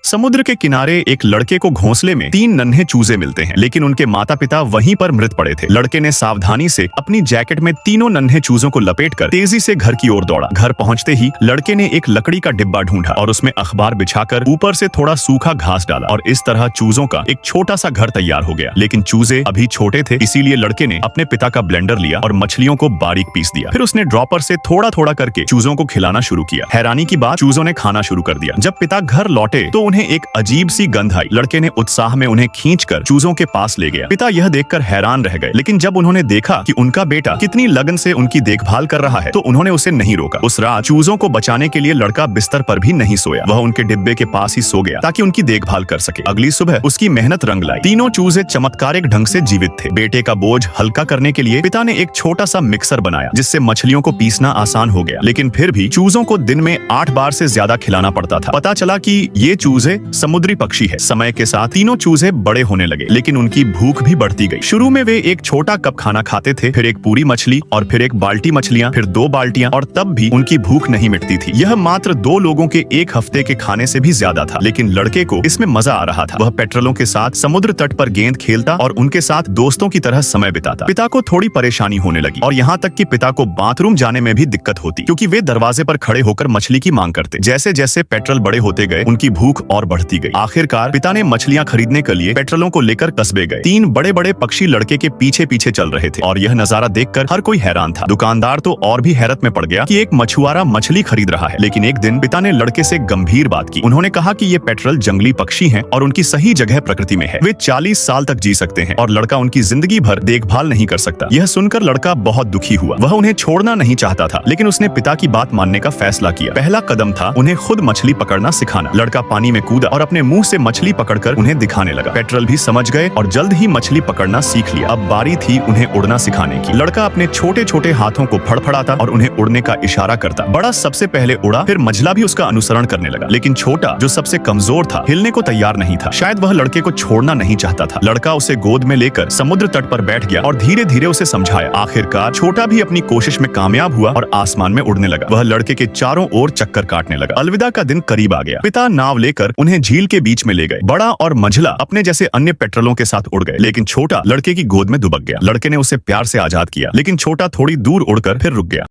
समुद्र के किनारे एक लड़के को घोंसले में 3 नन्हे चूजे मिलते हैं, लेकिन उनके माता पिता वहीं पर मृत पड़े थे। लड़के ने सावधानी से अपनी जैकेट में तीनों नन्हे चूजों को लपेटकर तेजी से घर की ओर दौड़ा। घर पहुंचते ही लड़के ने एक लकड़ी का डिब्बा ढूंढा और उसमें अखबार बिछाकर ऊपर से थोड़ा सूखा घास डाला और इस तरह चूजों का एक छोटा सा घर तैयार हो गया। लेकिन चूजे अभी छोटे थे, इसीलिए लड़के ने अपने पिता का ब्लेंडर लिया और मछलियों को बारीक पीस दिया। फिर उसने ड्रॉपर से थोड़ा थोड़ा करके चूजों को खिलाना शुरू किया। हैरानी की बात, चूजों ने खाना शुरू कर दिया। जब पिता घर लौटे तो उन्हें एक अजीब सी गंध आई। लड़के ने उत्साह में उन्हें खींचकर चूजों के पास ले गया। पिता यह देखकर हैरान रह गए, लेकिन जब उन्होंने देखा कि उनका बेटा कितनी लगन से उनकी देखभाल कर रहा है तो उन्होंने उसे नहीं रोका। उस रात चूजों को बचाने के लिए लड़का बिस्तर पर भी नहीं सोया, वह उनके डिब्बे के पास ही सो गया ताकि उनकी देखभाल कर सके। अगली सुबह उसकी मेहनत रंग लाई। तीनों चूजे चमत्कारिक ढंग से जीवित थे। बेटे का बोझ हल्का करने के लिए पिता ने एक छोटा सा मिक्सर बनाया जिससे मछलियों को पीसना आसान हो गया, लेकिन फिर भी चूजों को दिन में 8 बार से ज्यादा खिलाना पड़ता था। पता चला कि ये चूजे समुद्री पक्षी है। समय के साथ तीनों चूजे बड़े होने लगे, लेकिन उनकी भूख भी बढ़ती गई। शुरू में वे एक छोटा कप खाना खाते थे, फिर एक पूरी मछली और फिर एक बाल्टी मछलियां, फिर 2 बाल्टियां, और तब भी उनकी भूख नहीं मिटती थी। यह मात्र 2 लोगों के एक हफ्ते के खाने से भी ज्यादा था, लेकिन लड़के को इसमें मजा आ रहा था। वह पेट्रोलों के साथ समुद्र तट पर गेंद खेलता और उनके साथ दोस्तों की तरह समय बिताता। पिता को थोड़ी परेशानी होने लगी और यहाँ तक कि पिता को बाथरूम जाने में भी दिक्कत होती, क्योंकि वे दरवाजे पर खड़े होकर मछली की मांग करते। जैसे जैसे पेट्रोल बड़े होते गए उनकी भूख और बढ़ती गई। आखिरकार पिता ने मछलियां खरीदने के लिए पेट्रोलों को लेकर कस्बे गए। 3 बड़े बड़े पक्षी लड़के के पीछे पीछे चल रहे थे और यह नजारा देखकर हर कोई हैरान था। दुकानदार तो और भी हैरत में पड़ गया कि एक मछुआरा मछली खरीद रहा है। लेकिन एक दिन पिता ने लड़के से गंभीर बात की। उन्होंने कहा कि ये पेट्रोल जंगली पक्षी हैं और उनकी सही जगह प्रकृति में है। वे 40 साल तक जी सकते हैं और लड़का उनकी जिंदगी भर देखभाल नहीं कर सकता। यह सुनकर लड़का बहुत दुखी हुआ। वह उन्हें छोड़ना नहीं चाहता था, लेकिन उसने पिता की बात मानने का फैसला किया। पहला कदम था उन्हें खुद मछली पकड़ना सिखाना। लड़का पानी में कूदा और अपने मुंह से मछली पकड़कर उन्हें दिखाने लगा। पेट्रोल भी समझ गए और जल्द ही मछली पकड़ना सीख लिया। अब बारी थी उन्हें उड़ना सिखाने की। लड़का अपने छोटे छोटे हाथों को फड़फड़ाता और उन्हें उड़ने का इशारा करता। बड़ा सबसे पहले उड़ा, फिर मझला भी उसका अनुसरण करने लगा, लेकिन छोटा जो सबसे कमजोर था हिलने को तैयार नहीं था। शायद वह लड़के को छोड़ना नहीं चाहता था। लड़का उसे गोद में लेकर समुद्र तट पर बैठ गया और धीरे धीरे उसे समझाया। आखिरकार छोटा भी अपनी कोशिश में कामयाब हुआ और आसमान में उड़ने लगा। वह लड़के के चारों ओर चक्कर काटने लगा। अलविदा का दिन करीब आ गया। पिता नाव लेकर उन्हें झील के बीच में ले गए। बड़ा और मझला अपने जैसे अन्य पेट्रोलों के साथ उड़ गए, लेकिन छोटा लड़के की गोद में दुबक गया। लड़के ने उसे प्यार से आजाद किया, लेकिन छोटा थोड़ी दूर उड़कर फिर रुक गया।